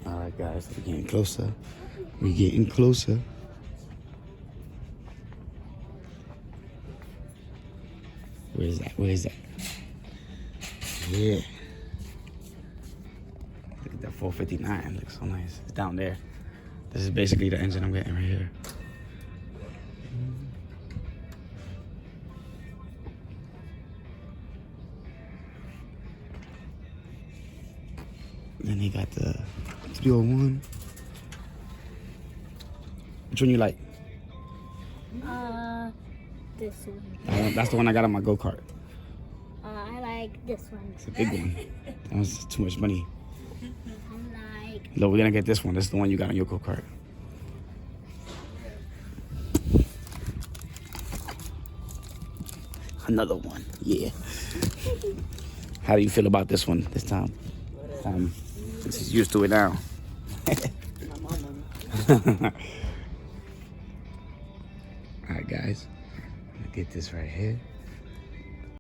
All right, guys, we're getting closer. We're getting closer. Where is that? Where is that? Yeah. Look at that 459. Looks so nice. It's down there. This is basically the engine I'm getting right here. Then they got the 301. Which one you like? This one. That's the one I got on my go-kart. I like this one. It's a big one. That was too much money. I like. No, we're gonna get this one. This is the one you got on your go-kart. Another one. Yeah. How do you feel about this one this time? Since he's used to it now. Alright, guys. I'm gonna get this right here.